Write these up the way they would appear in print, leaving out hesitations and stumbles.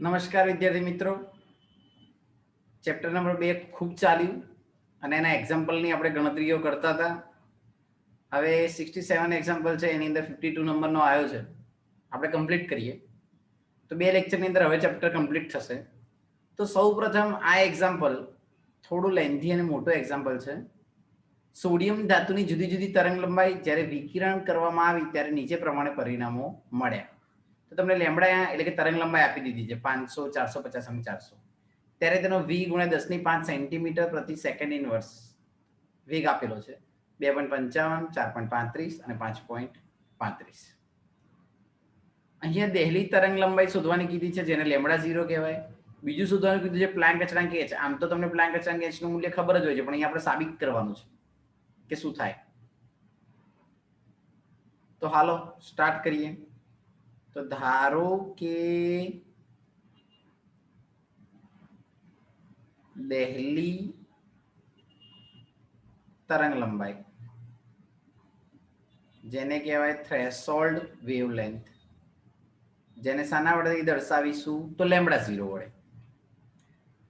નમસ્કાર વિદ્યાર્થી મિત્રો, ચેપ્ટર નંબર 2 ખૂબ ચાલ્યું અને એના એક્ઝામ્પલની આપણે ગણતરીઓ કરતા હતા. હવે 67 એક્ઝામ્પલ છે, એની અંદર 52 નંબરનો આવ્યો છે, આપણે કમ્પ્લીટ કરીએ તો 2 લેક્ચરની અંદર હવે ચેપ્ટર કમ્પ્લીટ થશે. તો સૌ પ્રથમ આ એક્ઝામ્પલ થોડું લેન્થી અને મોટો એક્ઝામ્પલ છે. સોડિયમ ધાતુની જુદી જુદી તરંગ લંબાઈ જ્યારે વિકિરણ કરવામાં આવી ત્યારે નીચે પ્રમાણે પરિણામો મળ્યા. તો તમને લેમ્બડા એટલે કે તરંગ લંબાઈ આપી દીધી છે 500, 450 અને 400. ત્યારે તેનો વી ગુણ્યા 10⁵ સેન્ટીમીટર પ્રતિ સેકન્ડ ઇનવર્સ વેગ આપેલો છે 2.55, 4.35 અને 5.35. અહીંયા દહેલી તરંગ લંબાઈ શોધવાની કીધી છે, જેને લેમ્બડા 0 કહેવાય. બીજું શોધવાનું કીધું છે પ્લાન્ક અચળાંક h. આમ તો તમને પ્લાન્ક અચળાંક h નું મૂલ્ય ખબર જ હોય છે, પણ અહીંયા આપણે સાબિત કરવાનું છે કે શું થાય. તો હાલો સ્ટાર્ટ કરીએ. તો ધારો કે દહેલી તરંગ લંબાઈ, જેને કહેવાય થ્રેશોલ્ડ વેવલેન્થ, જેને શાના વડે દર્શાવીશું તો લેમ્બડા 0 વડે.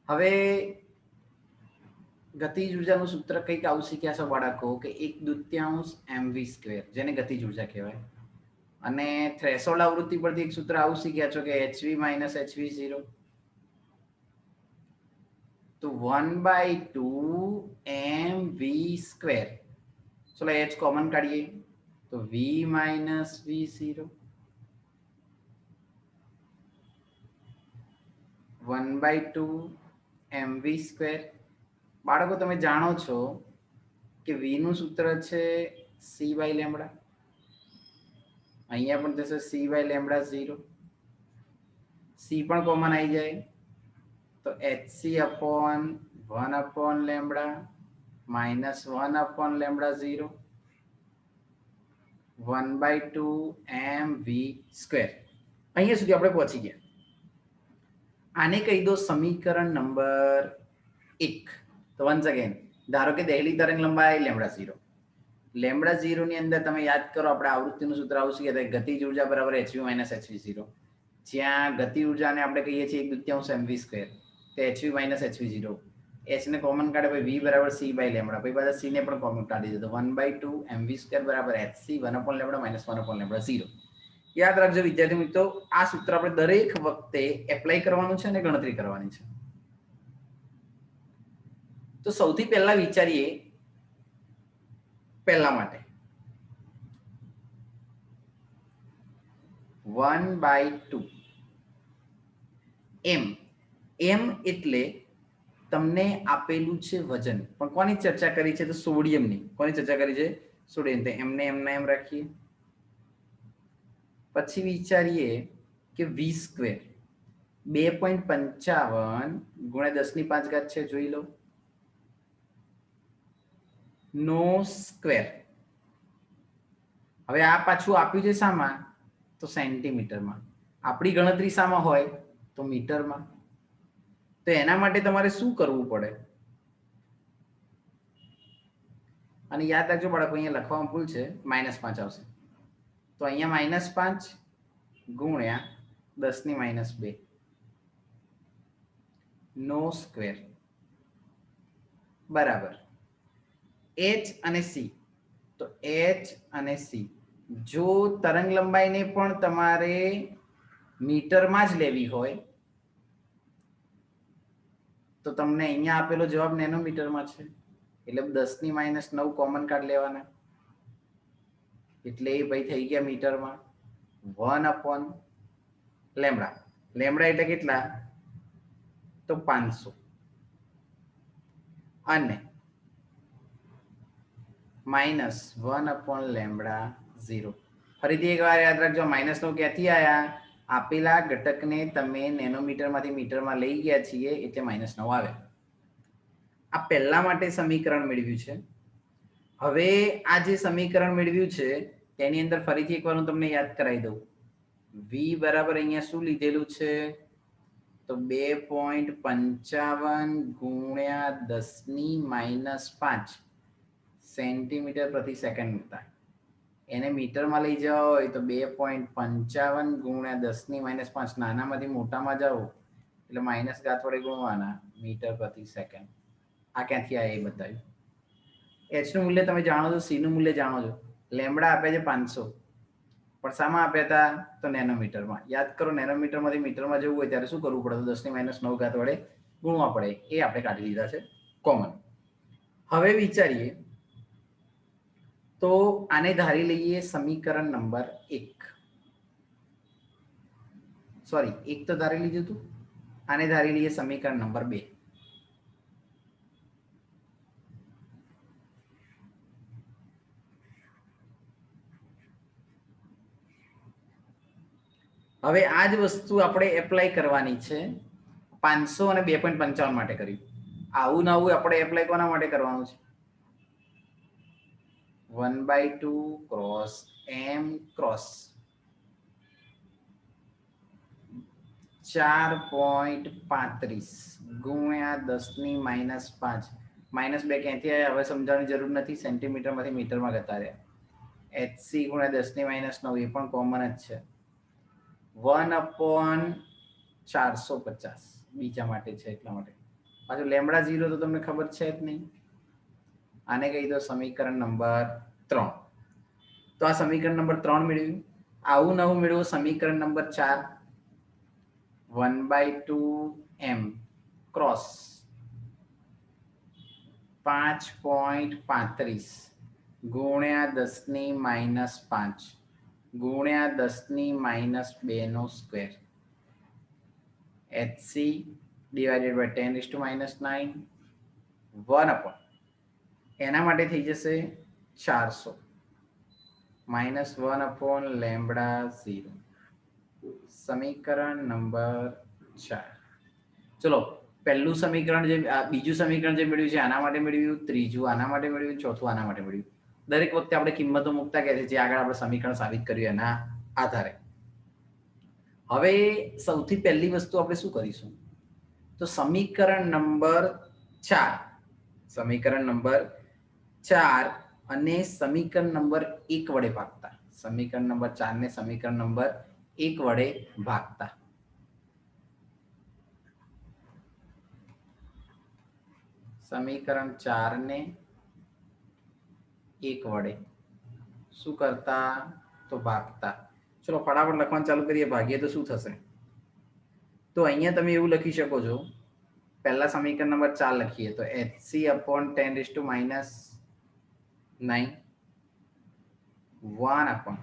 હવે ગતિજ ઉર્જાનું સૂત્ર કંઈક આવું શીખ્યા છો બાળકો કે 1/2 mv², જેને ગતિજ ઉર્જા કહેવાય. અને થ્રેશોલ્ડ આવૃત્તિ પરથી એક સૂત્ર આવું શીખ્યા છો કે hv - hv0. તો 1/2 mv². ચલો h કોમન કાઢીએ તો v - v0 1/2 mv². બાળકો તમે જાણો છો કે v નું સૂત્ર છે c/લેમ્બડા. અહીંયા પણ થશે c/લેમ્બડા 0. c પણ કોમન આવી જાય તો hc/1/લેમ્બડા -1/લેમ્બડા 0 1/2 mv². અહીંયા સુધી આપણે પહોંચી ગયા. આને કહી દો સમીકરણ નંબર 1. તો વન્સ અગેન ધારો કે દહેલી તરંગ લંબાઈ લેમ્બડા 0. લેમ્બડા 0 ની અંદર તમે યાદ કરો આપણે આવૃત્તિનું સૂત્ર આવું શીખ્યા હતા, ગતિજ ઉર્જા બરાબર hv - hv0. જ્યાં ગતિ ઉર્જાને આપણે કહીએ છીએ 1/2 mv², તો hv - hv0. h ને કોમન કાઢે પછી v બરાબર c/લેમ્બડા, પછી પાછા c ને પણ કોમન કાઢી દો તો 1/2 mv² બરાબર hc 1/લેમ્બડા -1/લેમ્બડા 0. યાદ રાખજો વિદ્યાર્થી મિત્રો, આ સૂત્ર આપણે દરેક વખતે એપ્લાય કરવાનું છે અને ગણતરી કરવાની છે. તો સૌથી પહેલા વિચારીએ પહેલા માટે 1/2 m. m એટલે તમને આપેલું છે વજન, પણ કોની ચર્ચા કરી છે તો સોડિયમની. કોની ચર્ચા કરી છે? સોડિયમ. તો એમને એમ રાખીએ. પછી વિચારીએ કે v², 2.55 ગુણ્યા 10⁵ છે, જોઈ લો, નો સ્ક્વેર. હવે આ પાછું આપ્યું છે શામાં તો સેન્ટીમીટરમાં. આપણી ગણતરી શામાં હોય તો મીટરમાં. તો એના માટે તમારે શું કરવું પડે? અને યાદ રાખજો બાળકો, અહીંયા લખવામાં ભૂલ છે, -5 આવશે. તો અહીંયા -5 ગુણ્યા 10⁻², નો સ્ક્વેર બરાબર h અને c. તો h અને c, જો તરંગ લંબાઈને પણ તમારે મીટરમાં જ લેવી હોય તો તમને અહીંયા આપેલો જવાબ નેનોમીટરમાં છે, એટલે 10⁻9 કોમન કાઢ લેવાના, એટલે એ ભાઈ થઈ ગયા મીટરમાં. 1/લેમ્બડા. લેમ્બડા એટલે કેટલા તો 500 અને -1/લેમ્બડા 0. ફરીથી એક વાર યાદ રાખજો, -9 ક્યાંથી આયા? આપેલા ઘટકને તમે નેનોમીટરમાંથી મીટરમાં લઈ ગયા છીએ એટલે -9 આવે. આ પહેલા માટે સમીકરણ મેળવ્યું છે. હવે આ જે સમીકરણ મેળવ્યું છે તેની અંદર ફરીથી એકવાર હું તમને યાદ કરાવી દઉં. v બરાબર અહીંયા શું લીધેલું છે તો 2.55 ગુણ્યા 10⁻5 સેન્ટીમીટર પ્રતિ સેકન્ડ હતા. એને મીટરમાં લઈ જવા હોય તો 2.55 ગુણ્યા 10⁻5, નાનામાંથી મોટામાં જાઓ એટલે માઇનસ ઘાત વડે ગુણવાના મીટર પ્રતિ સેકન્ડ. આ ક્યાંથી આવે એ બતાવ્યું. એચ નું મૂલ્ય તમે જાણો છો, સી નું મૂલ્ય જાણો છો. લેમ્બડા આપે છે 500, પણ શામાં આપ્યા હતા? તો નેનોમીટરમાં. યાદ કરો, નેનોમીટરમાંથી મીટરમાં જવું હોય ત્યારે શું કરવું પડે? 10⁻9 ઘાત વડે ગુણવા પડે. એ આપણે કાઢી લીધા છે કોમન. હવે વિચારીએ તો આને ધારી લઈએ સમીકરણ નંબર 1. સોરી, 1 તો ધારી લીધું હતું. આને ધારી લઈએ સમીકરણ નંબર 2. હવે આ જ વસ્તુ આપણે એપ્લાય કરવાની છે 500 અને 2.55 માટે કર્યું. આવું નવું આપણે એપ્લાય કોના માટે કરવાનું છે? 1/2 ક્રોસ m ક્રોસ 4.35 ગુણ્યા 10⁻5. -2 ક્યાંથી આવ્યા? હવે સમજાવવાની જરૂર નથી. સેન્ટીમીટરમાંથી મીટરમાં જતા રહ્યા. hc ગુણ્યા 10⁻9 એ પણ કોમન જ છે. 1/450 બીજા માટે છે એટલા માટે. પાછું લેમ્બડા 0 તો તમને ખબર છે જ નહીં. આને કહી દો સમીકરણ નંબર 3. તો આ સમીકરણ નંબર 3 મેળવ્યું. આવું નવું મેળવો સમીકરણ નંબર 4. 1/2 m ક્રોસ 5.35 ગુણ્યા 10⁻5 ગુણ્યા 10⁻2 નો સ્ક્વેર. hc ડિવાઇડેડ બાય 10⁻9 1 એના માટે થઈ જશે 400 -1 લેમ્બડા 0. સમીકરણ નંબર 4. ચલો, પહેલું સમીકરણ જે બીજું સમીકરણ જે મેળવ્યું છે આના માટે મેળવ્યું, ત્રીજું આના માટે મેળવ્યું, ચોથું આના માટે મેળવ્યું. દરેક વખતે આપણે કિંમતો મૂકતા ગયા છે જે આગળ આપણે સમીકરણ સાબિત કર્યું એના આધારે. હવે સૌથી પહેલી વસ્તુ આપણે શું કરીશું? તો સમીકરણ નંબર 4 અને સમીકરણ નંબર 1 વડે ભાગતા. સમીકરણ નંબર 4 ને સમીકરણ નંબર 1 વડે ભાગતા. સમીકરણ 4 ને 1 વડે શું કરતા? તો ભાગતા. ચલો ફટાફટ લખવાનું ચાલુ કરીએ. ભાગીએ તો શું થશે? તો અહીંયા તમે એવું લખી શકો છો. પહેલા સમીકરણ નંબર 4 લખીએ તો hc upon 10⁻9 1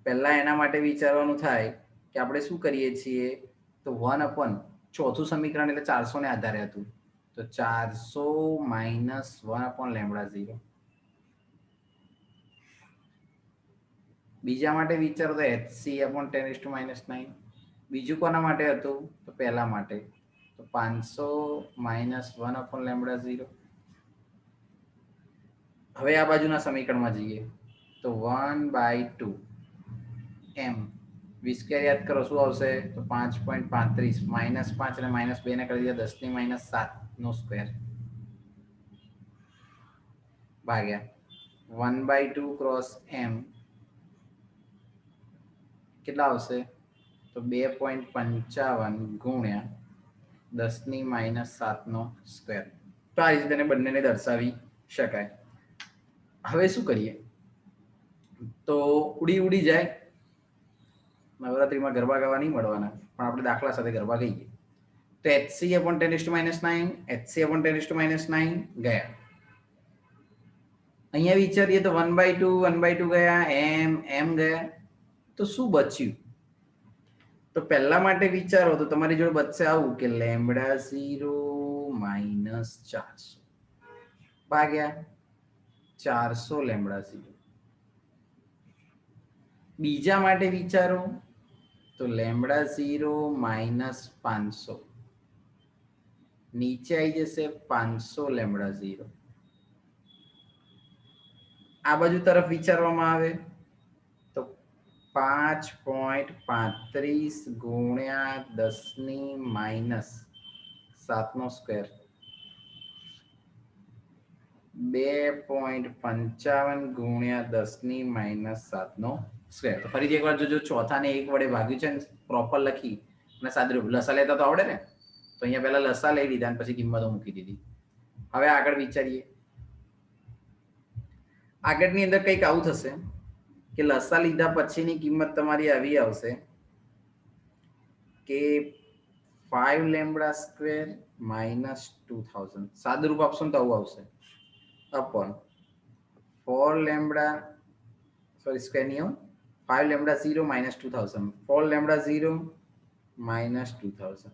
પહેલા એના માટે વિચારવાનું થાય કે આપણે શું કરીએ છીએ. તો 1 ચોથું સમીકરણ એટલે 400 ને આધારે હતું. તો 400 -1 લેમ્બડા 0. બીજા માટે વિચારો તો hc upon 10⁻9. બીજું કોના માટે હતું? તો પહેલા માટે. તો 500 -1 લેમ્બડા 0. હવે આ બાજુના સમીકરણમાં જઈએ તો 1/2 m વિસ્કેર યાદ કરો શું આવશે? તો 5.35 -5 અને -2 ને કરી દીધા 10⁻7 નો સ્ક્વેર ભાગ્યા 1/2 ક્રોસ m કેટલા આવશે? તો 2.55 ગુણ્યા 10⁻7 નો સ્ક્વેર. તો આ રીતે તેને બંનેને દર્શાવી શકાય. હવે શું કરીએ? તો ઉડી જાય. નવરાત્રીમાં ગરબા ગાવા નહીં મળવાના, પણ આપણે દાખલા સાથે ગરબા ગઈએ. તો hc upon 10⁻9 hc upon 10⁻9 ગયા. અહીંયા વિચારીએ તો 1/2 ગયા, m ગયા. તો શું બચ્યું? તો પહેલા માટે વિચારો તો તમારી જોડે બચશે આવું કે લેમ્બડા 0 -400 ભાગ્યા 400 લેમ્બડા 0. બીજા માટે વિચારો તો લેમ્બડા 0 -500 નીચે આવી જશે 500 લેમ્બડા 0. આ બાજુ તરફ વિચારવામાં આવે તો 5.35 ગુણ્યા 10⁻7 નો સ્ક્વેર 2.55 ગુણ્યા 10⁻7 નો સ્ક્વેર. તો ફરીથી એકવાર જોજો, ચોથાને 1 વડે ભાગ્યું છે ને પ્રોપર લખી અને સાદુરૂપ લસા લેતા તો આવડે ને, તો અહીંયા પહેલા લસા લઈ લીધા અને પછી કિંમતો મૂકી દીધી. હવે આગળ વિચારીએ. આગળની અંદર કંઈક આવું થશે કે લસા લીધા પછીની કિંમત તમારી આવી આવશે કે 5 લેમ્બડા સ્ક્વેર માઇનસ 2000. સાદુરૂપ આપશો ને તો આવું આવશે અપોન 4 લેમ્બડા સ્ક્વેર નહીં, 5 લેમ્બડા 0 માઇનસ 2000, 4 લેમ્બડા 0 માઇનસ 2000.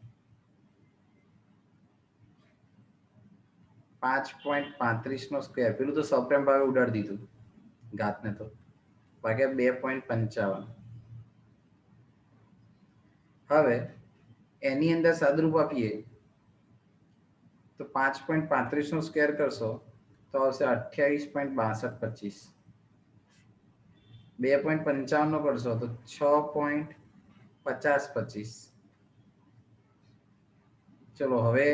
5.35 નો સ્ક્વેર, પેલું તો સપ્રેમ ભાવે ઉડાડી દીધું ઘાતને, તો ભાગ્યા 2.55. હવે એની અંદર સાદુરૂપ આપીએ તો 5.35 નો સ્ક્વેર કરશો તો આવશે 28.6225. 2.55 નો કરશો તો 6.5025. ચલો હવે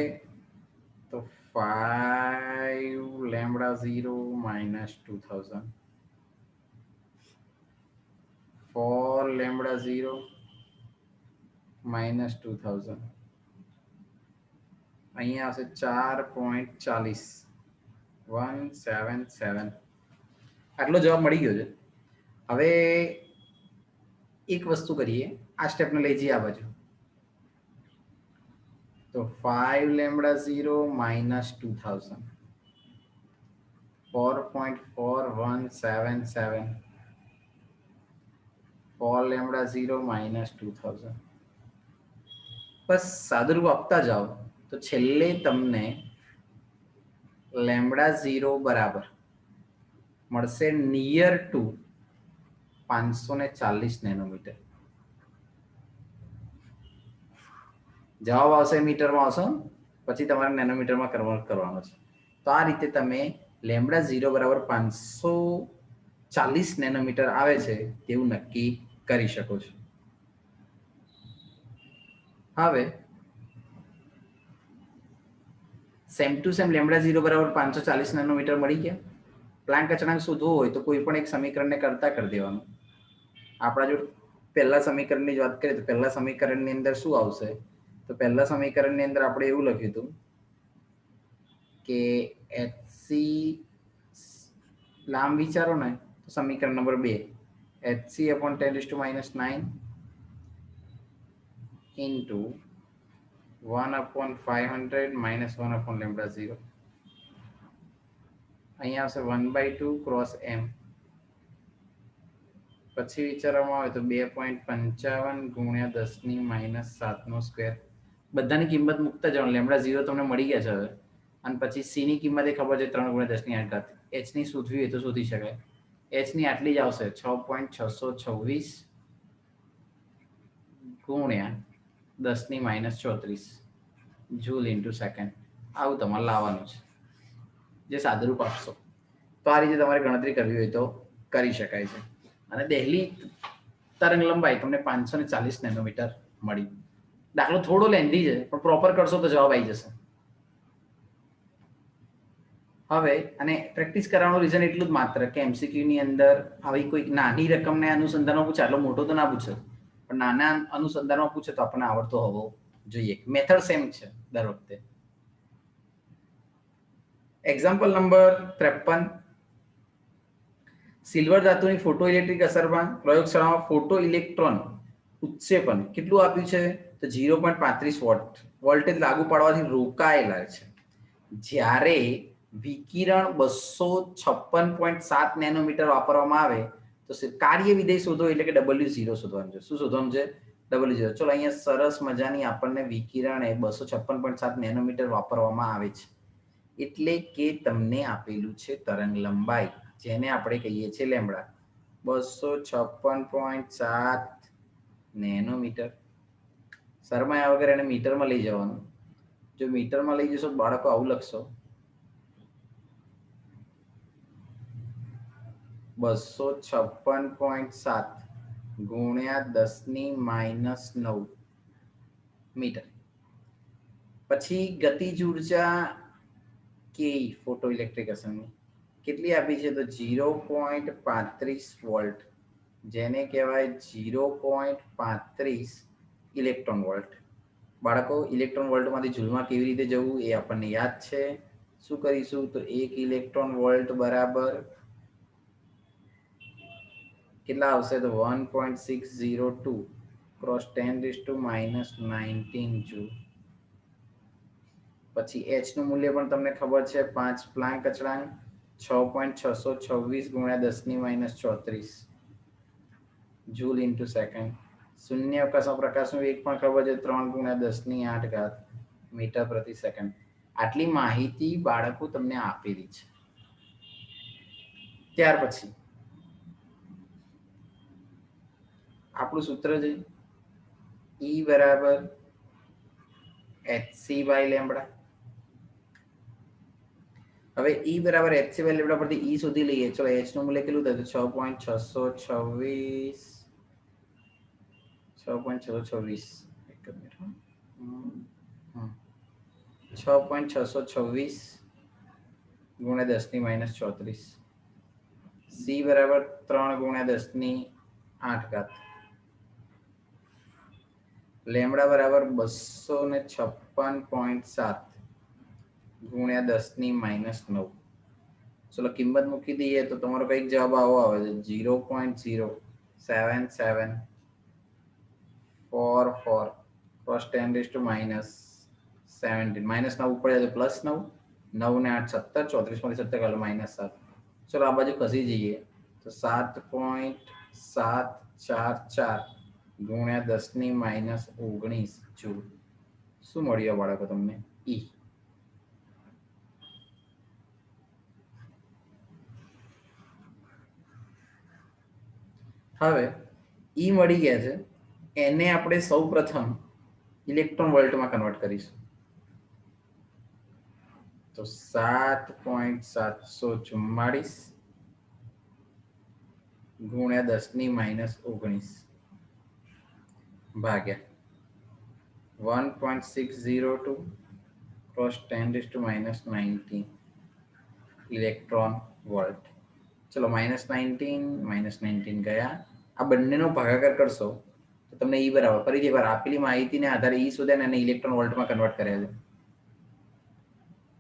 તો 5 લેમ્બડા 0 માઇનસ 2000, 4 લેમ્બડા 0 માઇનસ 2000. અહીંયા આવશે 4.40, 177. આટલો જવાબ મળી ગયો છે. હવે એક વસ્તુ કરીએ, આ સ્ટેપને લઈ જઈએ આ બાજુ. તો 5 લેમ્બડા 0 માઇનસ 2000, 4.4177, 4 લેમ્બડા 0 માઇનસ 2000. બસ સાદુરૂપ આપતા જાઓ તો છેલ્લે તમને લેમ્બડા 0 બરાબર મળશે નિયર ટુ 540 નેનોમીટર. જવાબ આવશે મીટરમાં આવશે, પછી તમારે નેનોમીટરમાં કન્વર્ટ કરવાનો છે. તો આ રીતે તમે લેમ્બડા 0 બરાબર 540 નેનોમીટર આવે છે તેવું નક્કી કરી શકો છો. હવે સેમ ટુ સેમ લેમ્બડા 0 બરાબર 540 નેનોમીટર મળી ગયા. પ્લાન્ક અચળાંક શોધવો હોય તો કોઈ પણ એક સમીકરણને કરતા કરી દેવાનું. આપણા જો પહેલા સમીકરણની જ વાત કરીએ તો પહેલા સમીકરણની અંદર શું આવશે, તો પહેલા સમીકરણની અંદર આપણે એવું લખ્યું હતું કે એચસી લાંબ વિચારો ને તો સમીકરણ number 2 HC upon 10⁻⁹ into 1/500 minus 1 lambda 0. અહીંયા આવશે 1/2 ક્રોસ એમ. પછી વિચારવામાં આવે તો 2.55 ગુણ્યા 10⁻⁷ નો સ્ક્વેર. બધાની કિંમત મૂકતા જવાનું. લેમ્બડા 0 તમને મળી ગયા છે હવે, અને પછી સી ની કિંમત એ ખબર છે 3 ગુણ્યા 10⁸. એચ ની શોધવી હોય તો શોધી શકાય. એચ ની આટલી જ આવશે 6.626 ગુણ્યા 10⁻⁻34 જૂલ ઇન્ટુ સેકન્ડ. આવું તમારે લાવવાનું છે, જે સાદુરૂપ આપશો. તો આ રીતે તમારે ગણતરી કરવી હોય તો કરી શકાય છે. અને દહેલી તરંગ લંબાઈ તમને 540 નેનોમીટર મળી. દાખલો થોડો લેન્ધી છે પણ પ્રોપર કરશો તો જવાબ આવી જશે. હવે અને પ્રેક્ટિસ કરવાનું રીઝન એટલું જ માત્ર કે એમસીક્યુ ની અંદર આવી કોઈ નાની રકમને અનુસંધાનમાં પૂછે, આટલો મોટો તો ના પૂછે, પણ નાના અનુસંધાનમાં પૂછે તો આપણને આવડતો હોવો જોઈએ. મેથડ સેમ છે દર વખતે. Example number 53. સિલ્વર ધાતુની ફોટો ઇલેક્ટ્રિક અસરમાં પ્રયોગશાળામાં ફોટો ઇલેક્ટ્રોન ઉત્સેપન કેટલું આપ્યું છે, તો 0.35 વોલ્ટેજ લાગુ પાડવાથી રોકાયેલા છે. જ્યારે વિકિરણ 256.7 નેનોમીટર વાપરવામાં આવે તો કાર્ય વિધેય શોધો, એટલે કે W0 શોધવાનું છે. શું શોધવાનું છે? W0. ચલો અહીંયા સરસ મજાની આપણને વિકિરણ 256.7 નેનોમીટર વાપરવામાં આવે છે, એટલે કે તમને આપેલું છે તરંગ લંબાઈ, જેને આપણે કહીએ છીએ લેમ્બડા, 256.7 નેનોમીટર. શરમાયા વગર એને મીટરમાં લઈ જવાનું. જો મીટરમાં લઈ જશો બાળકો આવું લખશો 256.7 ગુણ્યા 10⁻⁹ મીટર. પછી ગતિજ ઉર્જા કે ફોટો ઇલેક્ટ્રિક અસરની કેટલી આપી છે, તો 0.35 વોલ્ટ, જેને કહેવાય 0.35 ઇલેક્ટ્રોન વોલ્ટ. બાળકો ઇલેક્ટ્રોન વોલ્ટમાંથી જૂલમાં કેવી રીતે જવું એ આપણને યાદ છે. શું કરીશું તો 1 ઇલેક્ટ્રોન વોલ્ટ બરાબર કેટલા આવશે તો 1.602 ક્રોસ 10⁻⁻19 જૂલ. પછી h નું મૂલ્ય પણ તમને ખબર છે 5 પ્લાન્ક અચળાંક 6.626 ગુણ્યા 10⁻34 જૂલ ઇન્ટુ સેકન્ડ. શૂન્ય અવકાશમાં પ્રકાશનું વેગ પણ ખબર છે 3 ગુણ્યા 10⁸ મીટર પ્રતિ સેકન્ડ. આટલી માહિતી બાળકો તમને આપેલી છે. ત્યાર પછી આપણું સૂત્ર છે E બરાબર hc બાય લેમ્બડા. હવે E બરાબર hc બાય લેમ્બડા પરથી E શોધી લઈએ. ચલો h નું મૂલ્ય કેટલું થાય તો 6.626 એક મિનિટ 6.626 ગુણ્યા 10⁻34. C બરાબર 3 ગુણ્યા 10⁸. લેમ્બડા બરાબર 256.7 ગુણ્યા 10⁻9. ચલો કિંમત મૂકી દઈએ તો તમારો કઈક જવાબ આવો આવે છે 0.07744 ક્રોસ 10⁻⁻17 માઇનસ 9 ઉપર જાય તો પ્લસ 9 9 ને 8 17 34 માંથી 17 કાઢો -7. ચલો આ બાજુ ખસી જઈએ તો 7.744 ગુણ્યા 10⁻⁻19 જૂલ. શું મળ્યું બાળકો તમને E. હવે E મળી ગયા છે એને આપણે સૌ પ્રથમ ઇલેક્ટ્રોન વોલ્ટમાં કન્વર્ટ કરીશું. તો 7.744 ગુણ્યા 10⁻⁻19 ભાગ્યા 1.602 ક્રોસ 10⁻⁻19 ઇલેક્ટ્રોન વોલ્ટ. ચલો -19 ગયા. આ બંનેનો ભાગાકાર કરશો તો તમને E બરાબર ફરીથી એકવાર આપેલી માહિતીને આધારે E શોધ્યા અને ઇલેક્ટ્રોન વોલ્ટમાં કન્વર્ટ કર્યા છે.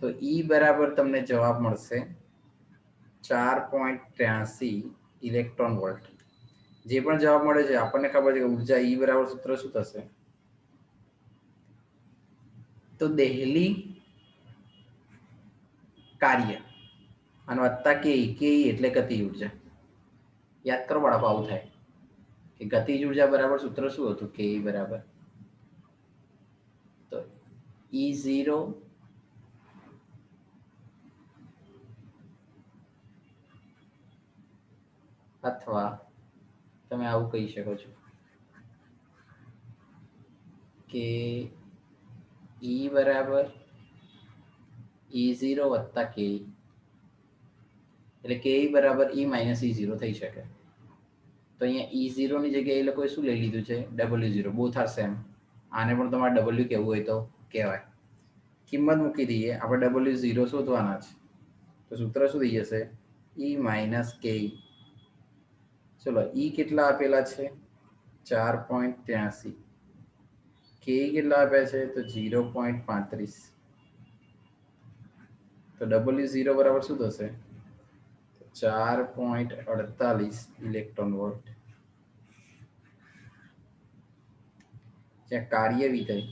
તો E બરાબર તમને જવાબ મળશે 4.83 ઇલેક્ટ્રોન વોલ્ટ. જે પણ જવાબ મળે છે આપણને ખબર છે કે ઉર્જા E બરાબર સૂત્ર શું થશે તો દહેલી કાર્ય અને વત્તા કે એટલે ગતિ ઉર્જા. યાદ કરો બાળકો આવું થાય કે ગતિજ ઉર્જા બરાબર સૂત્ર શું હતું કે બરાબર તો E0 અથવા તમે આવું કહી શકો છો કે E બરાબર E0 વત્તા કે એટલે કે બરાબર E માઇનસ E0 થઈ શકે. તો અહીંયા E0 ની જગ્યાએ એ લોકોએ શું લઈ લીધું છે W0. Both are same. આને પણ તમારે W કહેવું હોય તો કહેવાય. કિંમત મૂકી દઈએ. આપણે W0 શોધવાના છે તો સૂત્ર શું થઈ જશે E માઇનસ કે. ચલો E કેટલા આપેલા છે 4.83. કે કેટલા આપ્યા છે તો 0.35. તો W0 બરાબર શું થશે 4.48 ઇલેક્ટ્રોન વોલ્ટ. જ્યાં કાર્ય વિધેય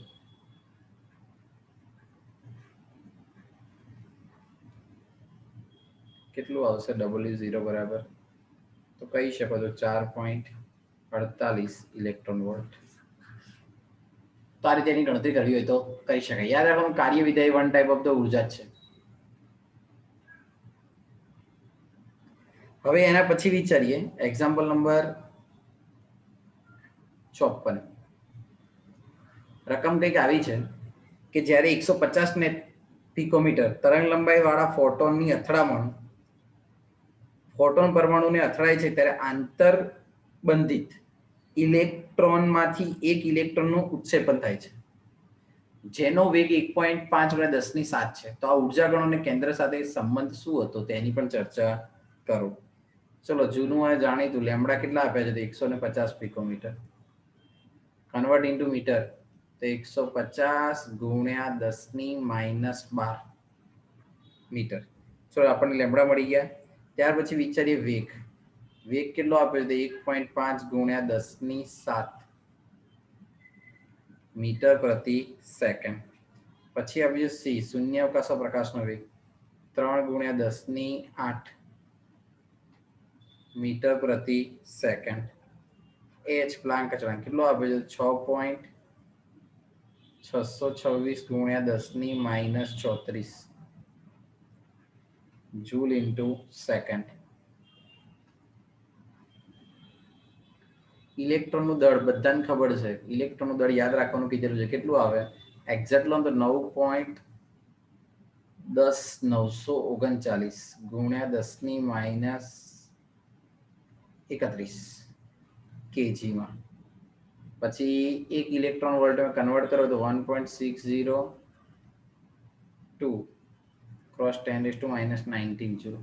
કેટલું આવશે W0 બરાબર તો કહી શકો તો 4.48 ઇલેક્ટ્રોન વોલ્ટ. તો આ રીતે એની ગણતરી કરવી હોય તો કરી શકાય. યાદ રાખવાનું કાર્ય વિધેય વન ટાઈપ ઓફ ધ ઉર્જા છે. હવે એના પછી વિચારીએ એક્ઝામ્પલ નંબર 54. રકમ કંઈક આવી છે કે જ્યારે 150 પિકોમીટર તરંગ લંબાઈ વાળા ફોટોનની અથડામણ ફોટોન પરમાણુને અથડાય છે ત્યારે આંતર બંધિત ઇલેક્ટ્રોનમાંથી એક ઇલેક્ટ્રોનનું ઉત્ક્ષેપણ થાય છે જેનો વેગ 1.5 × 10⁷ છે. તો આ ઉર્જા ગણો અને કેન્દ્ર સાથે સંબંધ શું હતો તેની પણ ચર્ચા કરો. ચલો જૂનું આ જાણીતું લેમ્બડા કેટલા આપ્યા છે 150 પિકોમીટર. કન્વર્ટ ઇન્ટુ મીટર તો 150 ગુણ્યા 10⁻12 મીટર. ચલો આપણને લેમ્બડા મળી ગયા. ત્યાર પછી વિચારીએ વેગ. વેગ કેટલો આપ્યો છે? 1.5 ગુણ્યા 10⁻7 મીટર પ્રતિ સેકન્ડ. પછી આપ્યું સી, શૂન્યાવકાશ પ્રકાશનો વેગ 3 ગુણ્યા 10⁸ મીટર પ્રતિ સેકન્ડ. એચ પ્લાન્ક અચળાંક કેટલો આપ્યો છે? 6.626 ગુણ્યા 10⁻34 જૂલ ઇન્ટુ સેકન્ડ. ઇલેક્ટ્રોનનું દળ બધાને ખબર છે. ઇલેક્ટ્રોનનું દળ યાદ રાખવાનું કીધેલું છે. કેટલું આવે? એક્ઝેક્ટ લો તો 9.10939 ગુણ્યા 10⁻31 કેજીમાં. પછી એક ઇલેક્ટ્રોન વોલ્ટમાં કન્વર્ટ કરો તો 1.602 ક્રોસ 10⁻19 જૂલ.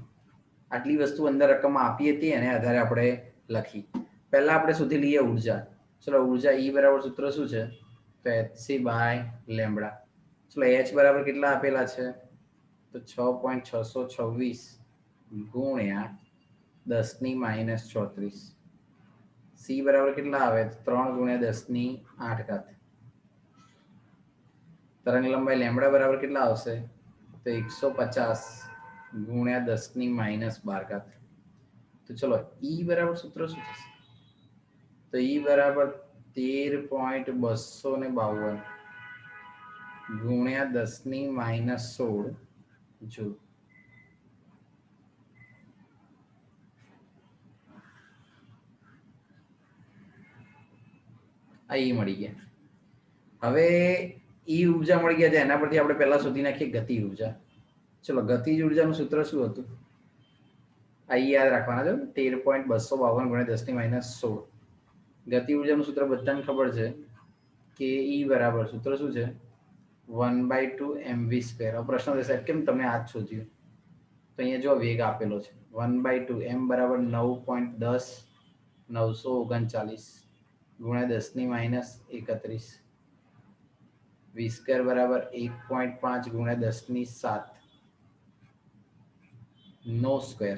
આટલી વસ્તુ અંદર રકમમાં આપી હતી અને આધારે આપણે લખી. પહેલા આપણે શોધી લઈએ ઉર્જા. ચલો ઉર્જા E બરાબર સૂત્ર શું છે? તો hc/લેમ્બડા. ચલો H બરાબર કેટલા આપેલા છે? તો 6.626 ગુણ્યા 10⁻34. C બરાબર કેટલા આવે? 3 ગુણ્યા 10⁸. તરંગ લંબાઈ લેમ્બડા બરાબર કેટલા આવશે? તો 150 ગુણ્યા 10⁻12. તો ચલો E બરાબર સૂત્ર શું થશે? તો E બરાબર 13.252 ગુણ્યા 10⁻16 જૂલ. આ E મળી ગયા. હવે E ઉર્જા મળી ગયા છે, એના પરથી આપણે પહેલા શોધી નાખીએ ગતિ ઉર્જા. ચલો ગતિજ ઉર્જાનું સૂત્ર શું હતું? આ યાદ રાખવાના છે. 13.252 ગુણ્યા 10⁻16. ગતિ ઉર્જાનું સૂત્ર બધાને ખબર છે કે E બરાબર સૂત્ર શું છે? 1/2 mv². હવે પ્રશ્ન થશે કેમ તમે આ જ શોધ્યું? તો અહીંયા જો વેગ આપેલો છે 1/2, m બરાબર 9.939 ગુણ્યા 10⁻31. v² બરાબર 1.5 ગુણ્યા 10⁻7 નો સ્ક્વેર.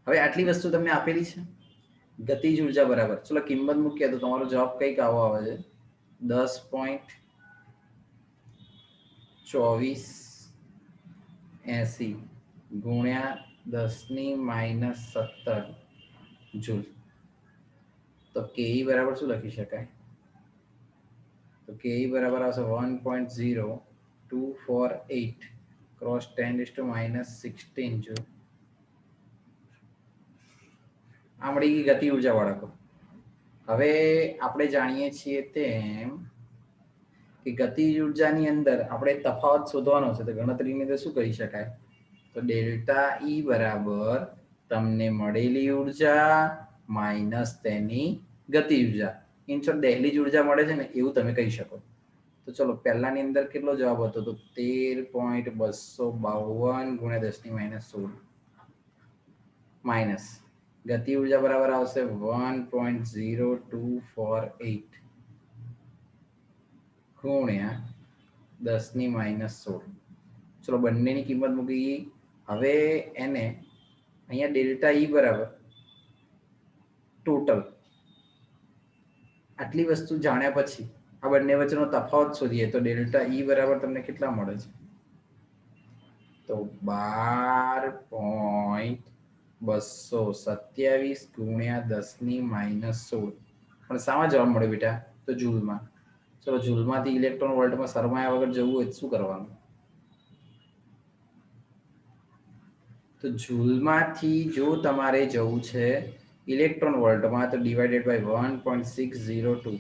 હવે આટલી વસ્તુ તમને આપેલી છે. ગતિજ ઉર્જા બરાબર, ચલો કિંમત મૂકીએ તો તમારો જવાબ કંઈક આવો આવે છે 10.2480 ગુણ્યા 10⁻17 જૂલ. તો ke બરાબર શું લખી શકાય? તો ke બરાબર આવશે 1.0248 ક્રોસ 10⁻16 જૂલ. આ મળી ગઈ ગતિ ઉર્જા વાળા. હવે આપણે જાણીએ છીએ તેમ કે ગતિજ ઉર્જાની અંદર આપણે તફાવત શોધવાનો છે. તો ગણતરીની અંદર શું કરી શકાય? તો ડેલ્ટા E બરાબર તમને મળેલી ઉર્જા માઇનસ તેની ગતિ ઉર્જા. ઇન શોર્ટ દહેલીજ ઉર્જા મળે છે ને એવું તમે કહી શકો. તો ચલો પહેલાની અંદર કેટલો જવાબ હતો? તો 13.252 ગુણ્યા 10⁻16 માઇનસ ગતિ ઉર્જા બરાબર આવશે 1.0248 ગુણ્યા 10⁻16. ચલો બંનેની કિંમત મૂકી. હવે એને અહીંયા ડેલ્ટા E બરાબર ટોટલ આટલી વસ્તુ જાણ્યા પછી આ બંને વચ્ચેનો તફાવત શોધીએ તો ડેલ્ટા E બરાબર તમને કેટલા મળે છે? તો 12.227 ગુણ્યા 10⁻16. પણ શામાં જવાબ મળે બેટા? તો જૂલમાં. ચલો જૂલમાંથી ઇલેક્ટ્રોન વોલ્ટમાં સરમાયા વગર જવું હોય શું કરવાનું? તો જૂલમાંથી જો તમારે જવું છે ઇલેક્ટ્રોન વોલ્ટમાં તો ડિવાઇડેડ બાય 1.602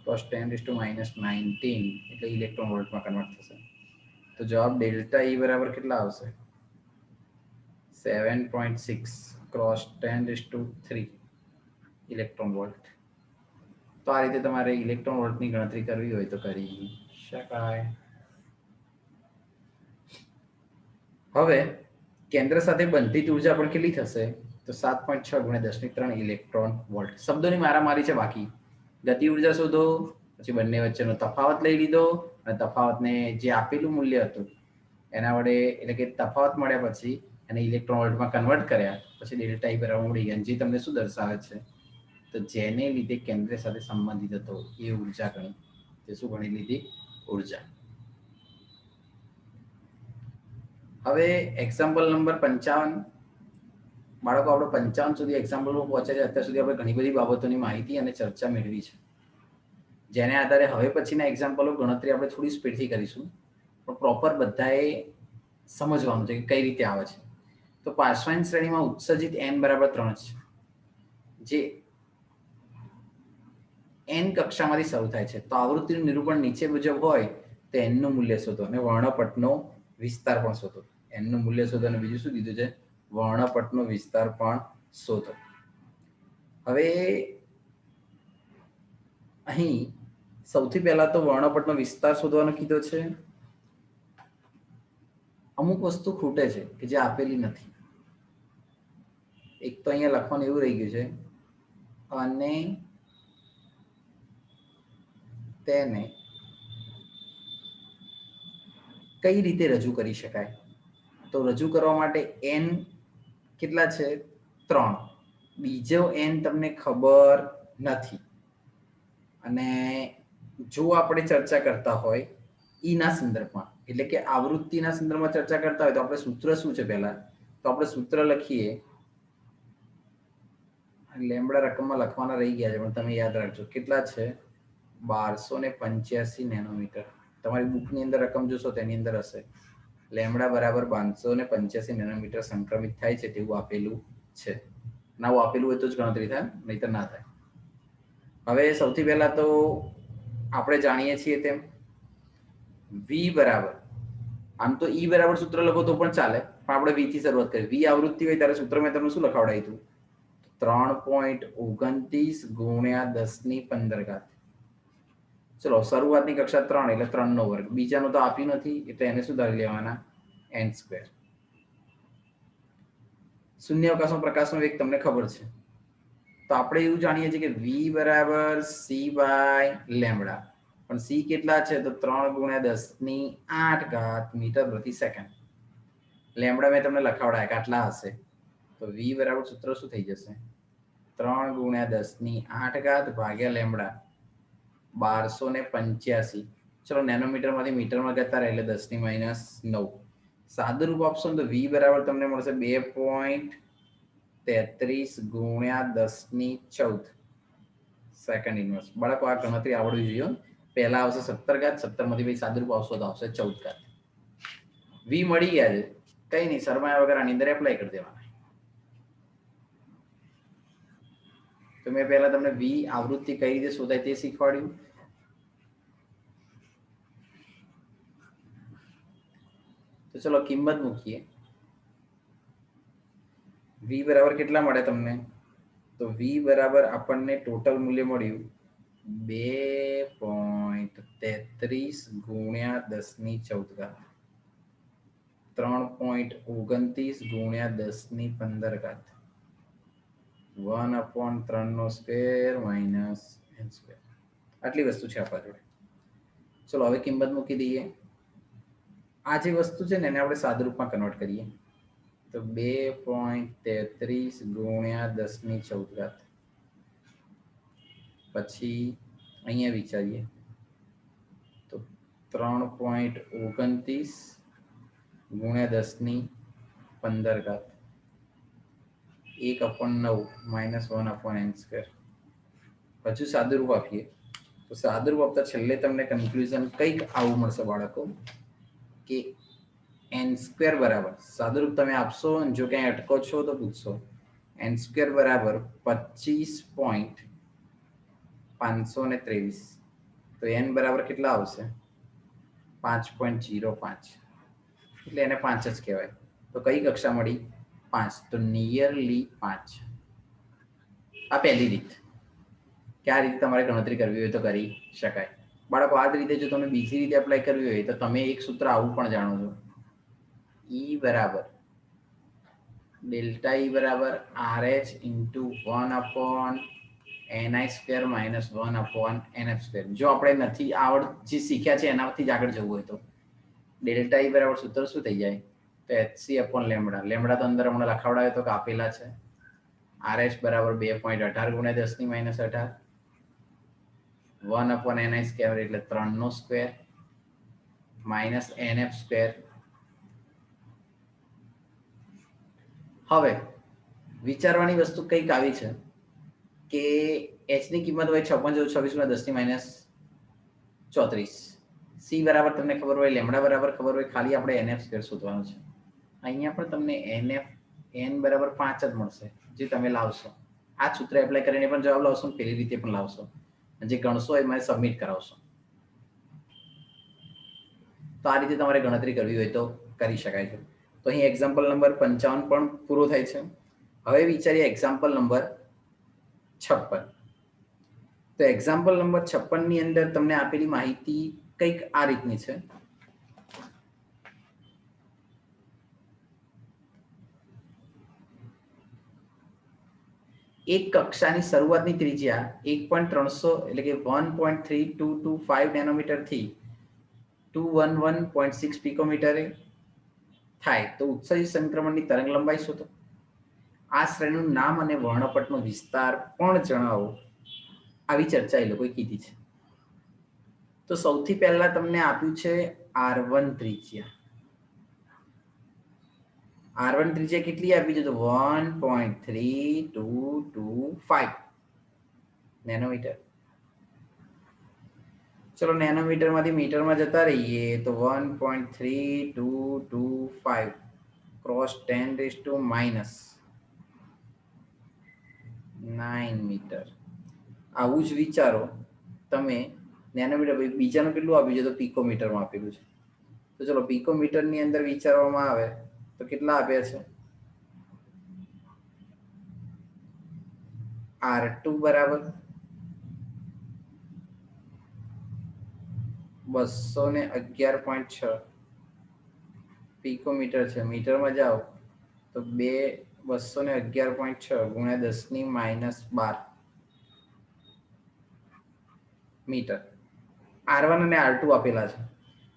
ક્રોસ 10⁻19 એટલે ઇલેક્ટ્રોન વોલ્ટમાં કન્વર્ટ થશે. તો જવાબ ડેલ્ટા E બરાબર કેટલા આવશે? 7.6 ક્રોસ 10⁻³ ઇલેક્ટ્રોન વોલ્ટ. તો આ રીતે તમારે ઇલેક્ટ્રોન વોલ્ટની ગણતરી કરવી હોય તો કરી શકાય. હવે કેન્દ્ર સાથે બંધિત ઉર્જા પણ કેટલી થશે? તો 7.6 ગુણ્યા 10⁻³ ઇલેક્ટ્રોન વોલ્ટ. શબ્દોની મારામારી છે બાકી. ગતિ ઉર્જા શોધો, પછી બંને વચ્ચેનો તફાવત લઈ લીધો અને તફાવતને જે આપેલું મૂલ્ય હતું એના વડે એટલે કે તફાવત મળ્યા પછી એને ઇલેક્ટ્રોન વોલ્ટમાં કન્વર્ટ કર્યા, પછી ડેલ્ટા ઈ બરાબર મળી ગયા. જે તમને શું દર્શાવે છે, તો જેને લીધે કેન્દ્ર સાથે સંબંધિત હતો એ ઉર્જા ગણી. તે શું ગણી લીધી? ઉર્જા. હવે એક્ઝામ્પલ નંબર 55. બાળકો આપણે 55 સુધી એક્ઝામ્પલમાં પહોંચ્યા છે. અત્યાર સુધી આપણે ઘણી બધી બાબતોની માહિતી અને ચર્ચા મેળવી છે, જેને આધારે હવે પછીના એક્ઝામ્પલો ગણતરી આપણે થોડી સ્પીડથી કરીશું, પણ પ્રોપર બધાએ સમજવાનું છે કે કઈ રીતે આવે છે. તો પાર્શ્વની શ્રેણીમાં ઉત્સર્જિત n બરાબર 3 છે, જે n કક્ષામાંથી શરૂ થાય છે. તો આવૃત્તિનું નિરૂપણ નીચે મુજબ હોય તો n નું મૂલ્ય શોધો અને વર્ણપટનો વિસ્તાર પણ શોધો. n નું મૂલ્ય શોધો અને બીજું શું દીધું છે? વર્ણપટનો વિસ્તાર પણ શોધો. હવે અહીં સૌથી પહેલા તો વર્ણપટનો વિસ્તાર શોધવાનો કીધો છે. અમુક વસ્તુ ખૂટે છે કે જે આપેલી નથી. એક તો અહીંયા લખવાનું એવું રહી ગયું છે, અને તેને કઈ રીતે રજૂ કરી શકાય? તો રજૂ કરવા માટે n કેટલા છે? 3. બીજો n તમને ખબર નથી. અને જો આપણે ચર્ચા કરતા હોય ઈના સંદર્ભમાં, એટલે કે આવૃત્તિના સંદર્ભમાં ચર્ચા કરતા હોય તો આપણે સૂત્ર શું છે? પહેલા તો આપણે સૂત્ર લખીએ. લેમ્બડા રકમમાં લખવાના રહી ગયા છે, પણ તમે યાદ રાખજો. કેટલા છે? 1285 નેનોમીટર. તમારી બુકની અંદર રકમ જોશો તેની અંદર હશે. લેમ્બડા બરાબર 1285 નેનોમીટર સંક્રમિત થાય છે તેવું આપેલું છે. ના આપેલું હોય તો જ ગણતરી થાય, નહીતર ના થાય. હવે સૌથી પહેલા તો આપણે જાણીએ છીએ તેમ v બરાબર, આમ તો e બરાબર સૂત્ર લખો તો પણ ચાલે, પણ આપણે v થી શરૂઆત કરીએ. v આવૃત્તિ હોય ત્યારે સૂત્ર મેં તમને શું લખાવડાવ્યું હતું? 3.29 ગુણ્યા 10⁻15. ચલો, શરૂઆતની કક્ષા 3 એટલે 3 નો વર્ગ. બીજાનું તો આપ્યું નથી એટલે એને શું ધારી લેવાના? n². શૂન્યાવકાશમાં પ્રકાશનો વેગ તમને ખબર છે, તો આપણે એવું જાણીએ છીએ કે v બરાબર c બાય લેમ્બડા. પણ c કેટલા છે? તો 3 ગુણ્યા 10⁸ મીટર પ્રતિ સેકન્ડ. લેમ્બડા મેં તમને લખાવડાયા કે આટલા હશે, તો v બરાબર સૂત્ર શું થઈ જશે? 3 ગુણ્યા 10⁸ ભાગ્યા લેમ્બડા 1285. ચલો, નેનોમીટરમાંથી મીટરમાં જતા રહે એટલે 10⁻⁹. સાદું રૂપ આપશો ને તો v બરાબર તમને મળશે 2.33 ગુણ્યા 10⁻14 સેકન્ડ ઇન્વર્સ. બાળકો આ ગણતરી આવડવી જોઈએ. પહેલા આવશે 17 ઘાત, 17 માંથી સાદું રૂપ આવશો તો આવશે 14 ઘાત. v મળી ગયા છે, કઈ નહીં, શરમાયા વગર આની અંદર એપ્લાય કરી દેવાના. તો મેં પહેલા તમને v આવૃત્તિ કઈ રીતે શોધાય તે શીખવાડ્યું. તો ચલો કિંમત મૂકીએ. v બરાબર કેટલા મળે તમને? તો v બરાબર આપણને ટોટલ મૂલ્ય મળ્યું 2.33 ગુણ્યા 10⁻14. 3.29 ગુણ્યા 10⁻15. 1/3² માઇનસ n². આટલી વસ્તુ છે આપણા જોડે. ચલો હવે કિંમત મૂકી દઈએ. આ જે વસ્તુ છે ને એને આપણે સાદા રૂપમાં કન્વર્ટ કરીએ તો 2.33 ગુણ્યા 10⁻14. પછી અહીંયા વિચારીએ તો 3.29 ગુણ્યા 10⁻15. 1/9 માઇનસ 1/n². હજુ સાદું રૂપ આપીએ તો સાદું રૂપ આપતા છેલ્લે તમને કન્ક્લુઝન કંઈક આવું મળશે બાળકો કે n² બરાબર, સાદું રૂપ તમે આપશો અને જો ક્યાંય અટકો છો તો પૂછશો. n² બરાબર 25.523. તો n બરાબર કેટલા આવશે? 5.05. એટલે એને 5 જ કહેવાય. તો કઈ કક્ષા મળી? 5. તો નિયરલી 5. આ પહેલી રીત કે આ રીતે તમારે ગણતરી કરવી હોય તો કરી શકાય. બાળકો આ જ રીતે જો તમે બીજી રીતે એપ્લાય કરવી હોય તો તમે એક સૂત્ર આવું પણ જાણો છો. E બરાબર ડેલ્ટા E બરાબર RH × 1/n² ni square minus 1 upon nf square. જો આપણે નથી જે શીખ્યા છે એનાથી જ આગળ જવું હોય તો ડેલ્ટા ઈ બરાબર સૂત્ર શું થઈ જાય? તો hc અપોન લેમડા. લેમડા તો અંદર હમણાં લખાવડાવે તો આપેલા છે. rs બરાબર 2.18 ગુણ્યા 10 ની માઇનસ 18 1 અપોન ni સ્ક્વેર એટલે 3 નો સ્ક્વેર માઇનસ nf સ્ક્વેર. હવે વિચારવાની વસ્તુ કંઈક આવી છે કે h ની કિંમત હોય 56 26 10 ની માઇનસ 34. c બરાબર તમને ખબર હોય, લેમડા બરાબર ખબર હોય, ખાલી આપણે nf સ્ક્વેર શોધવાનું છે. અહીંયા પણ તમને nf n બરાબર 5 જ મળશે જે તમે લાવશો. આ સૂત્ર એપ્લાય કરીને પણ જવાબ લાવશો, પેલી રીતે પણ લાવશો. જે ગણશો એ મને સબમિટ કરાવશો. તો આ રીતે તમારે ગણતરી કરવી હોય તો કરી શકાય છે. તો અહીં એક્ઝામ્પલ નંબર 55 પણ પૂરો થાય છે. હવે વિચારીએ એક્ઝામ્પલ નંબર 56. તો એક્ઝામ્પલ નંબર 56 ની અંદર તમને આપેલી માહિતી કંઈક આ રીતની છે. એક કક્ષાની શરૂઆતની ત્રિજ્યા 1.300 એટલે કે 1.3225 નેનોમીટરથી 211.6 પિકોમીટરે થાય તો ઉત્સર્જિત સંક્રમણની તરંગ લંબાઈ શોધો. આ શ્રેણીનું નામ અને વર્ણપટનો વિસ્તાર પણ જણાવો. આવી ચર્ચા એ લોકોએ કીધી છે. તો સૌથી પહેલા તમને આપ્યું છે R1 ત્રિજ્યા. R1 ત્રિજ્યા કેટલી આપી છે? તો 1.3225 નેનોમીટર. ચલો નેનોમીટરમાંથી મીટરમાં જતા રહીએ તો 1.3225 ક્રોસ 10⁻⁹ મીટર. આવું જ વિચારો તમે નેનોમીટર. બીજાનું કેટલું આપ્યું છે? તો પિકોમીટરમાં આપેલું છે. તો ચલો પિકોમીટરની અંદર વિચારવામાં આવે તો કેટલા આપ્યા છે? R2 બરાબર 211.6 પિકોમીટર છે. મીટરમાં જાઓ તો 211.6 ગુણ્યા 10⁻12 મીટર. R1 અને R2 આપેલા છે.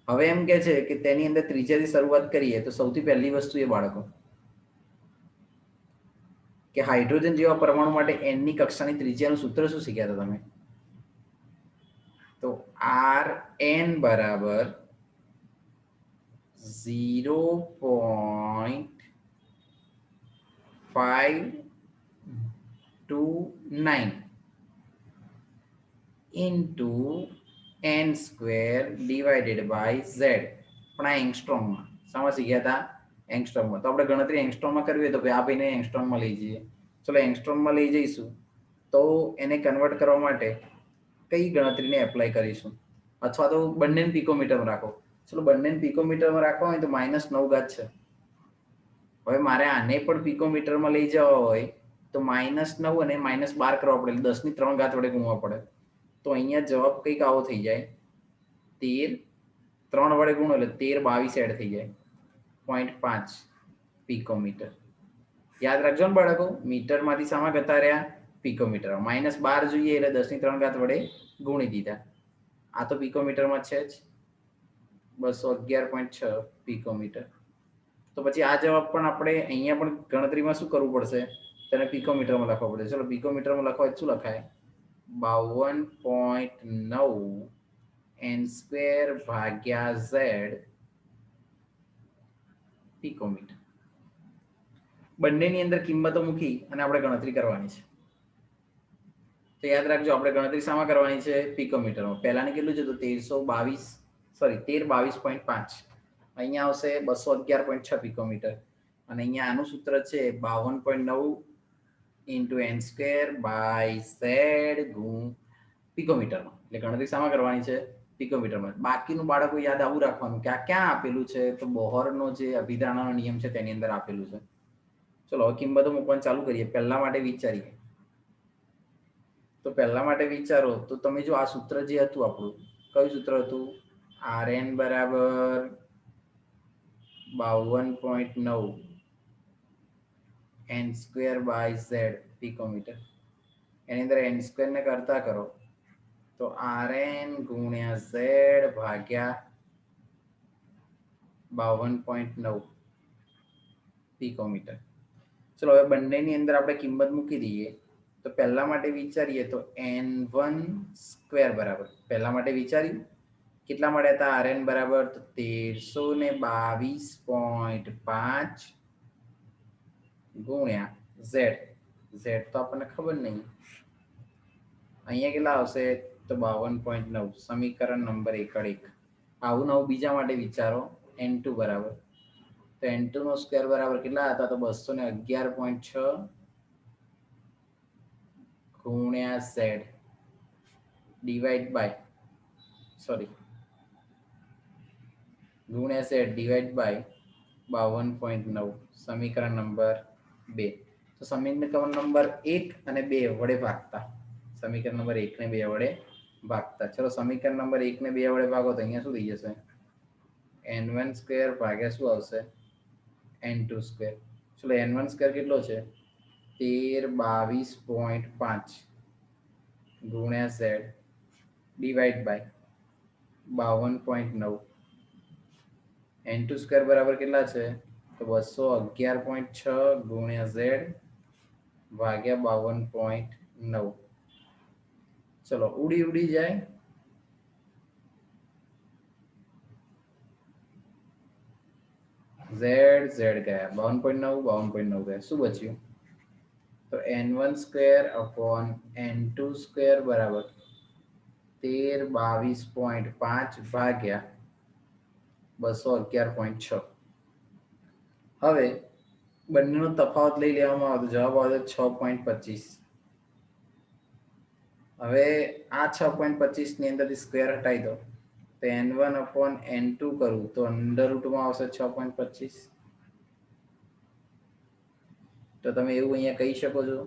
હવે એમ કે છે કે તેની અંદર ત્રિજ્યાથી શરૂઆત કરીએ તો સૌથી પહેલી વસ્તુ એ બાળકો કે હાઇડ્રોજન જેવા પરમાણુ માટે n ની કક્ષાની ત્રિજ્યાનું સૂત્ર શું શીખ્યા હતા તમે? તો Rn બરાબર 0.529 into n square divided by z. પણ આ એંગસ્ટ્રોમમાં સમજ શીખ્યા હતા? એંગસ્ટ્રોમમાં. તો આપણે ગણતરી એંગસ્ટ્રોમમાં કરવી હોય તો આ ભાઈને એંગસ્ટ્રોમમાં લઈ જઈએ. ચલો એંગસ્ટ્રોમમાં લઈ જઈશું તો એને કન્વર્ટ કરવા માટે કઈ ગણતરીને એપ્લાય કરીશું? અથવા તો બંનેને પિકોમીટરમાં રાખો. ચલો બંનેને પિકોમીટરમાં રાખવા હોય તો -9 છે. હવે મારે આને પણ પિકોમીટરમાં લઈ જવા હોય તો -9 અને -12 કરવા પડે. 10⁻³ વડે ગુણવા પડે. તો અહીંયા જવાબ કંઈક આવો થઈ જાય. 13 3 વડે ગુણો એટલે 13 22 એડ થઈ જાય 0.5 પિકોમીટર. યાદ રાખજો ને બાળકો, મીટરમાંથી શામાં જતા રહ્યા? પિકોમીટર. -12 જોઈએ એટલે 10⁻³ વડે ગુણી દીધા. આ તો પિકોમીટરમાં છે જ 211.6 પિકોમીટર. તો પછી આ જવાબ પણ આપણે અહીંયા પણ ગણતરીમાં શું કરવું પડશે? તેને પિકોમીટરમાં લખવા પડશે. ચલો પિકોમીટરમાં લખવા શું લખાય? 52.9 n² ભાગ્યા z પિકોમીટર. બંનેની અંદર કિંમતો મૂકી અને આપણે ગણતરી કરવાની છે. તો યાદ રાખજો આપણે ગણતરી શામાં કરવાની છે? પિકોમીટરમાં. પહેલાની કેટલું છે? તો 1322.5. અહીંયા આવશે 211.6 પિકોમીટર. અને અહીંયા આનું સૂત્ર છે 52.9 ઇન્ટુ n² બાય z પિકોમીટરમાં. એટલે ગણતરી શામાં કરવાની છે? પિકોમીટરમાં. બાકીનું બાળકો યાદ આવું રાખવાનું કે આ ક્યાં આપેલું છે? તો બોહરનો જે અભિધારણાનો નિયમ છે તેની અંદર આપેલું છે. ચલો હવે કિંમતો મૂકવાનું ચાલુ કરીએ. પહેલા માટે વિચારીએ. તો પહેલા માટે વિચારો તો તમે જો આ સૂત્ર જે હતું આપણું, કયું સૂત્ર હતું? Rn બરાબર 52.9 n² બાય z પિકોમીટર. એની અંદર n સ્ક્વેર ને કરતા કરો તો rn ગુણ્યા z ભાગ્યા 52.9 પિકોમીટર. ચલો હવે બંનેની અંદર આપણે કિંમત મૂકી દઈએ તો પહેલા માટે વિચારીએ તો n1 સ્ક્વેર બરાબર પહેલા માટે વિચાર્યું કેટલા મળ્યા હતા rn બરાબર તો 1322.5 ગુણ્યા z તો આપણને ખબર નહીં અહીંયા કેટલા આવશે તો 52.9 સમીકરણ નંબર 1 આવું નવું બીજા માટે વિચારો n2 બરાબર તો n2 નો સ્ક્વેર બરાબર કેટલા હતા તો 211.6 ગુણ્યા z ડિવાઈડ બાય ગુણ્યા z ડિવાઈડ બાય 52.9 સમીકરણ નંબર 2. તો સમીકરણ નંબર 1 અને 2 વડે ભાગતા સમીકરણ નંબર 1 ને 2 વડે ભાગતા ચલો સમીકરણ નંબર 1 ને 2 વડે ભાગો તો અહીંયા શું થઈ જશે n1 સ્ક્વેર ભાગ્યા શું આવશે n2 સ્ક્વેર. ચલો n1 સ્ક્વેર કેટલો છે 1322.5 ગુણ્યા z divide by 52.9 n2 square બરાબર કેટલા છે તો 211.6 ગુણ્યા z ભાગ્યા 52.9. ચલો ઉડી જાય z ગયા 52.9 ગયા શું બચ્યું તો n1 square upon n2 square બરાબર 1322.5 ભાગ્યા 211.6. હવે બંનેનો તફાવત લઈ લેવામાં આવે તો જવાબ આવે 6.25. હવે આ 6.25 ની અંદરથી સ્ક્વેર હટાવી દો તો n1 અપોન n2 કરું તો અંડર રૂટમાં આવશે 6.25. તો તમે એવું અહીંયા કહી શકો છો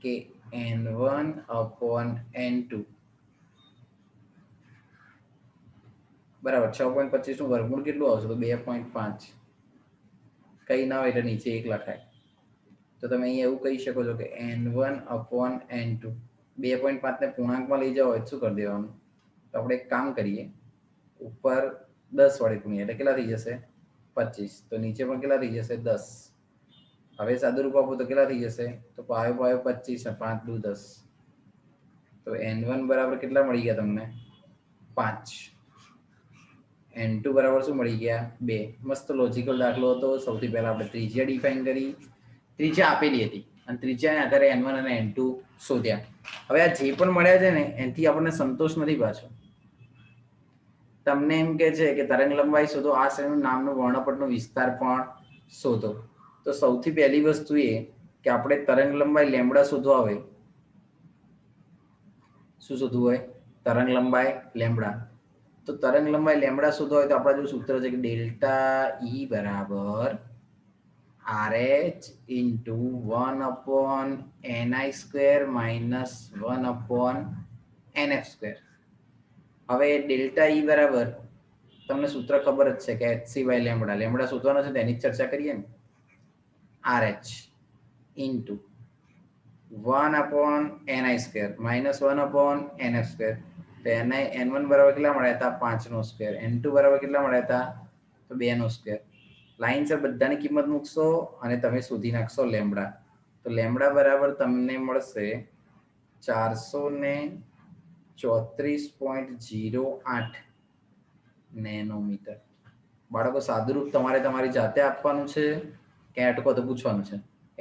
કે n1 અપોન n2 બરાબર 6.25 નું વર્ગમૂળ કેટલું આવશે તો 2.5. કઈ ના હોય એટલે નીચે 1 લખાય તો તમે અહીંયા એવું કહી શકો છો કે n1 અપોન n2 2.5 ને પૂર્ણાંકમાં લઈ જાઓ શું કરી દેવાનું તો આપણે એક કામ કરીએ ઉપર 10 વડે ગુણીએ એટલે કેટલા થઈ જશે 25 તો નીચે પણ કેટલા થઈ જશે 10. હવે સાદુરૂપ આપો તો કેટલા થઈ જશે તો 5 25 5 દુ 10 તો n1 બરાબર કેટલા મળી ગયા તમને 5 n2 બરાબર શું મળી ગયા 2. મસ્ત લોજિકલ દાખલો હતો. સૌથી પહેલા આપણે ત્રિજ્યા ડિફાઇન કરી ત્રિજ્યા આપેલી હતી અને ત્રિજ્યાના આધારે n1 અને n2 શોધ્યા. હવે આ જે પણ મળ્યા છે ને એનાથી આપણને સંતોષ નથી પાછો. તમને એમ કે છે કે તરંગ લંબાઈ શોધો આ શ્રેણીનું નામનું વર્ણપટનો વિસ્તાર પણ શોધો. તો સૌથી પહેલી વસ્તુ એ કે આપણે તરંગ લંબાઈ લેમ્બડા શોધવા હોય શું શોધવું હોય તરંગ લંબાઈ લેમ્બડા. તો તરંગ લંબાઈ લેમ્બડા શોધવા હોય તો આપણા જો સૂત્ર છે કે ડેલ્ટા ઈ બરાબર RH into 1 upon ni square minus 1 upon nf square. હવે ડેલ્ટા ઈ બરાબર તમને સૂત્ર ખબર જ છે કે hc by લેમ્બડા લેમ્બડા શોધવાનો છે તેની ચર્ચા કરીએ ને RH into 1 upon ni square minus 1 upon nf square. તો n1 બરાબર કેટલા મળ્યા હતા 5 નો સ્ક્વેર n2 બરાબર કેટલા મળ્યા હતા તો 2 નો સ્ક્વેર. લાઈનસર બધાની કિંમત મૂકશો અને તમે શોધી નાખશો લેમ્બડા. તો લેમ્બડા બરાબર તમને મળશે 434.08 નેનોમીટર. બાળકો સાદુરૂપ તમારે તમારી જાતે આપવાનું છે કે અટકો તો પૂછવાનું છે.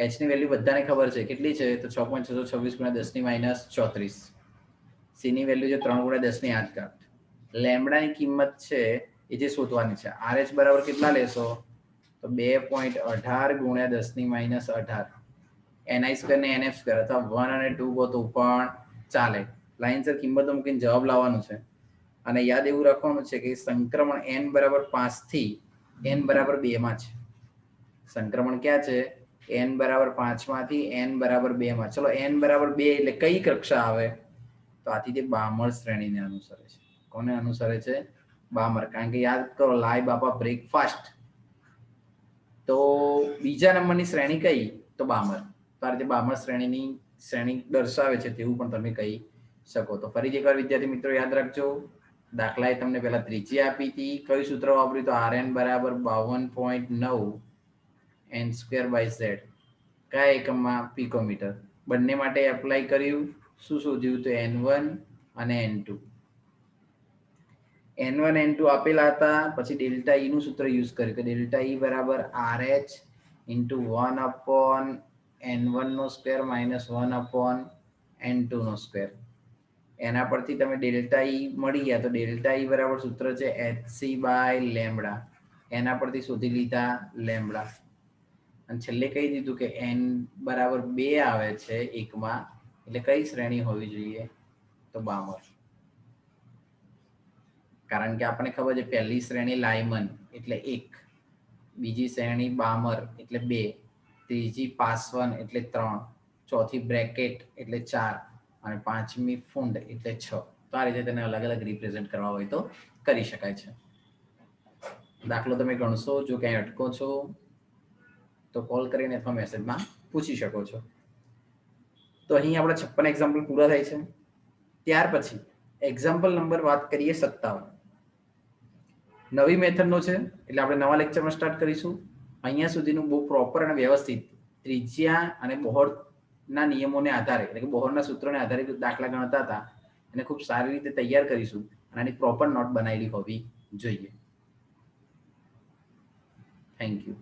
h ની વેલ્યુ બધાને ખબર છે કેટલી છે તો 6.626 × 10⁻34. c ની વેલ્યુ છે 3 × 10⁸. લેમ્બડાની કિંમત છે એ જે શોધવાની છે RH બરાબર કેટલા લેશો તો 2.18 × 10⁻18. ni સ્ક્વેર ને nf સ્ક્વેર અથવા 1 અને 2 ગોતો પણ ચાલે. લાઈનસર કિંમતો મૂકીને જવાબ લાવવાનો છે. અને યાદ એવું રાખવાનું છે કે સંક્રમણ n બરાબર 5 થી n બરાબર 2 માં છે. સંક્રમણ ક્યાં છે n બરાબર 5 માંથી n બરાબર 2 માં. ચલો n બરાબર 2 એટલે કઈ કક્ષા આવે તો આથી તે બામર શ્રેણીને અનુસરે છે. કોને અનુસરે છે બામર. કારણ કે યાદ કરો લાય બાપા બ્રેકફાસ્ટ તો બીજા નંબરની શ્રેણી કઈ તો બામર. તો આ રીતે બામર શ્રેણીની શ્રેણી દર્શાવે છે તેવું પણ તમે કહી શકો. તો ફરીથી એકવાર વિદ્યાર્થી મિત્રો યાદ રાખજો, દાખલાએ તમને પહેલા ત્રિજ્યા આપી હતી, કયું સૂત્ર વાપર્યું તો Rn બરાબર 52.9 n²/z, કયા એકમમાં પિકોમીટર. બંને માટે એપ્લાય કર્યું, શું શોધ્યું તો n1 અને n2. n1 n2 આપેલા હતા, પછી ડેલ્ટા ઈ નું સૂત્ર યુઝ કર્યું કે ડેલ્ટા ઈ બરાબર RH into 1/n1² minus 1/n2². એના પરથી તમે ડેલ્ટા ઈ મળી ગયા તો ડેલ્ટા ઈ બરાબર સૂત્ર છે hc/λ. એના પરથી શોધી લીધા લેમ્બડા, અને છેલ્લે કહી દીધું કે n બરાબર 2 આવે છે એકમાં, એટલે કઈ શ્રેણી હોવી જોઈએ તો 52. કારણ કે આપણને ખબર છે પહેલી શ્રેણી લાયમન એટલે 1, બીજી શ્રેણી બામર એટલે 2, ત્રીજી પાસવન એટલે 3, ચોથી બ્રેકેટ એટલે 4 અને પાંચમી ફૂંડ એટલે 6. તો આ રીતે તેને અલગ અલગ રિપ્રેઝેન્ટ કરવા હોય તો કરી શકાય છે. દાખલો તમે ગણશો, જો ક્યાંય અટકો છો તો કોલ કરીને અથવા મેસેજમાં પૂછી શકો છો. તો અહીં આપણા 56 એક્ઝામ્પલ પૂરા થાય છે. ત્યાર પછી એક્ઝામ્પલ નંબર વાત કરીએ 57. નવી મેથડનો છે એટલે આપણે નવા લેક્ચરમાં સ્ટાર્ટ કરીશું. અહીંયા સુધીનું બહુ પ્રોપર અને વ્યવસ્થિત ત્રિજ્યા અને બોહરના નિયમોને આધારે, એટલે કે બોહરના સૂત્રોને આધારે દાખલા ગણતા હતા એને ખૂબ સારી રીતે તૈયાર કરીશું અને આની પ્રોપર નોટ બનાવેલી હોવી જોઈએ. Thank you.